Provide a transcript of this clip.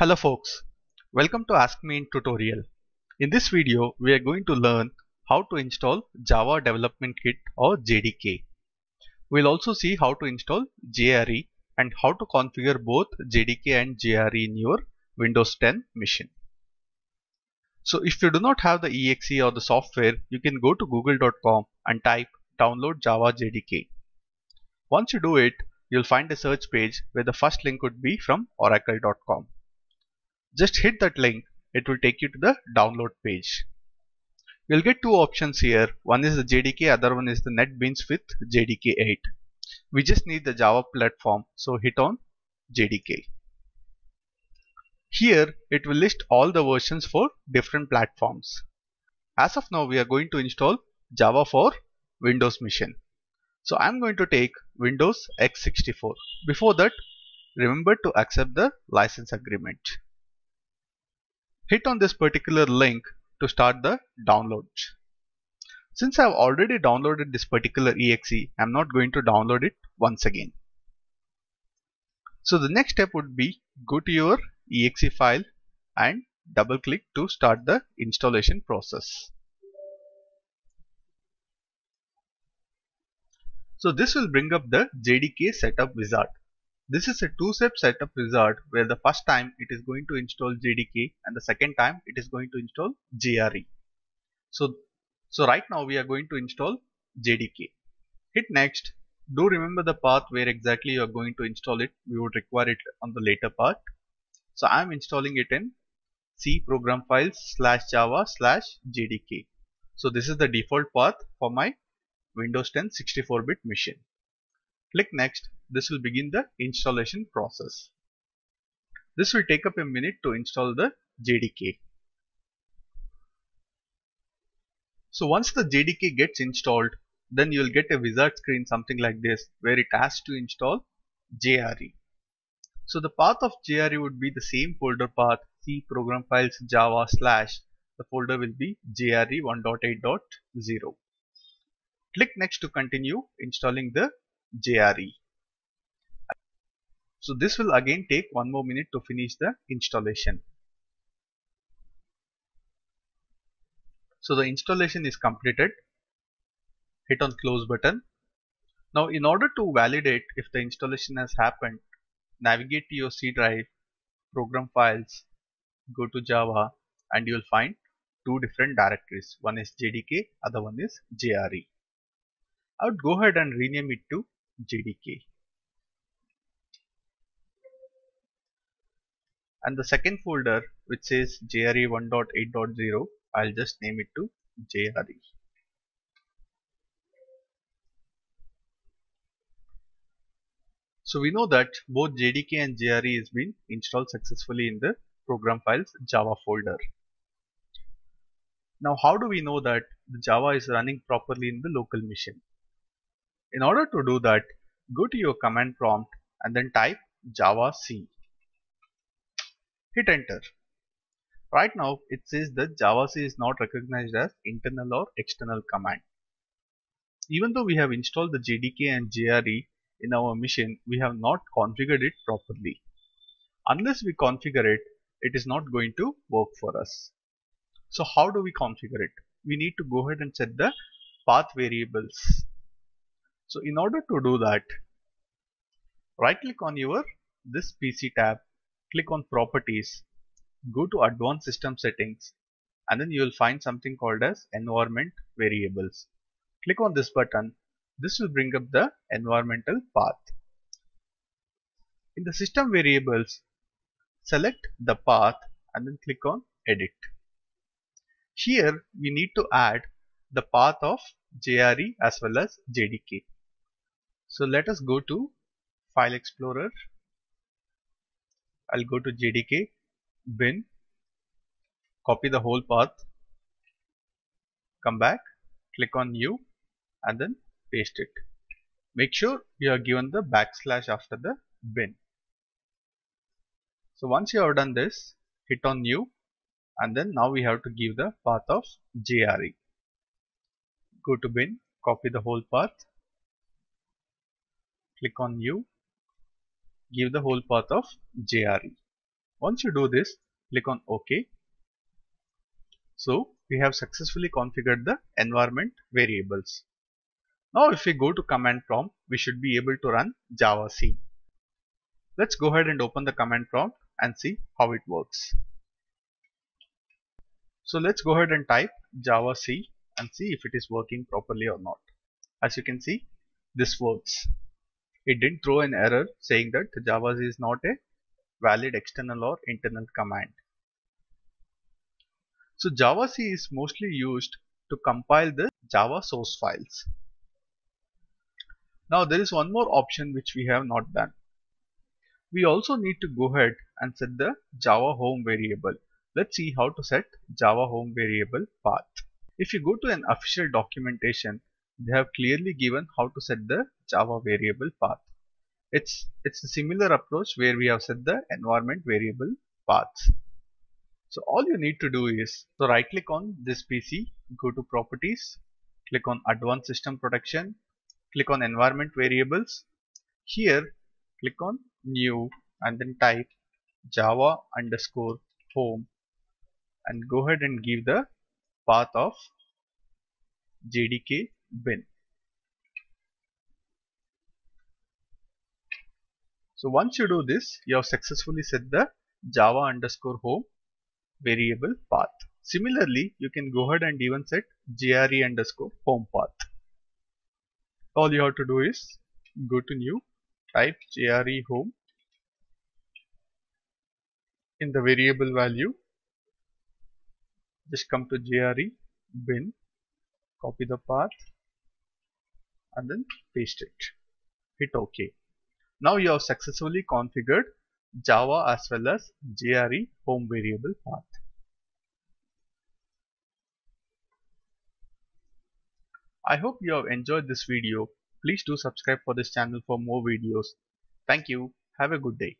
Hello folks, welcome to Ask Me in tutorial. In this video, we are going to learn how to install Java Development Kit or JDK. We'll also see how to install JRE and how to configure both JDK and JRE in your Windows 10 machine. So if you do not have the exe or the software, you can go to google.com and type download Java JDK. Once you do it, you'll find a search page where the first link would be from oracle.com. Just hit that link, it will take you to the download page. You'll get two options here. One is the JDK, other one is the NetBeans with JDK 8. We just need the Java platform, so hit on JDK. Here it will list all the versions for different platforms. As of now, we are going to install Java for Windows machine. So I'm going to take Windows x64. Before that, remember to accept the license agreement. Hit on this particular link to start the download. Since I have already downloaded this particular exe, I am not going to download it once again. So the next step would be go to your exe file and double click to start the installation process. So this will bring up the JDK setup wizard. This is a two-step setup wizard where the first time it is going to install JDK and the second time it is going to install JRE. So right now we are going to install JDK. Hit next. Do remember the path where exactly you are going to install it. We would require it on the later part. So I am installing it in C program files /java/JDK. So this is the default path for my Windows 10 64-bit machine. Click next. This will begin the installation process. This will take up a minute to install the JDK. So once the JDK gets installed, then you will get a wizard screen something like this where it asks to install JRE. So the path of JRE would be the same folder path C program files java / the folder will be JRE 1.8.0. Click next to continue installing the JRE. So this will again take one more minute to finish the installation. So the installation is completed. Hit on close button. Now in order to validate if the installation has happened, navigate to your C drive, program files, go to Java and you will find two different directories. One is JDK, other one is JRE. I would go ahead and rename it to JDK. And the second folder which says JRE 1.8.0, I'll just name it to JRE. So we know that both JDK and JRE has been installed successfully in the program files Java folder. Now how do we know that the Java is running properly in the local machine? In order to do that, go to your command prompt and then type javac. Hit enter. Right now it says that javac is not recognized as internal or external command. Even though we have installed the JDK and JRE in our machine, we have not configured it properly. Unless we configure it, it is not going to work for us. So how do we configure it? We need to go ahead and set the path variables. So in order to do that, right click on your this PC tab, click on properties, go to advanced system settings and then you will find something called as environment variables. Click on this button. This will bring up the environmental path. In the system variables, select the path and then click on edit. Here we need to add the path of JRE as well as JDK. So let us go to File Explorer. I'll go to JDK, bin, copy the whole path, come back, click on new and then paste it. Make sure you are given the backslash after the bin. So once you have done this, hit on new and then now we have to give the path of JRE. Go to bin, copy the whole path, click on new, give the whole path of JRE. Once you do this, click on OK. So we have successfully configured the environment variables. Now if we go to command prompt, we should be able to run javac. Let's go ahead and open the command prompt and see how it works. So let's go ahead and type javac and see if it is working properly or not. As you can see, this works. It didn't throw an error saying that javac is not a valid external or internal command. So javac is mostly used to compile the Java source files. Now there is one more option which we have not done. We also need to go ahead and set the Java home variable. Let's see how to set Java home variable path. If you go to an official documentation, they have clearly given how to set the Java variable path. It's a similar approach where we have set the environment variable paths. So all you need to do is, so right click on this PC, go to properties, click on advanced system protection, click on environment variables. Here click on new and then type java underscore home and go ahead and give the path of JDK bin. So once you do this, you have successfully set the java underscore home variable path. Similarly, you can go ahead and even set JRE underscore home path. All you have to do is go to new, type JRE home. In the variable value, just come to JRE bin, copy the path and then paste it. Hit OK. Now you have successfully configured Java as well as JRE home variable path. I hope you have enjoyed this video. Please do subscribe for this channel for more videos. Thank you. Have a good day.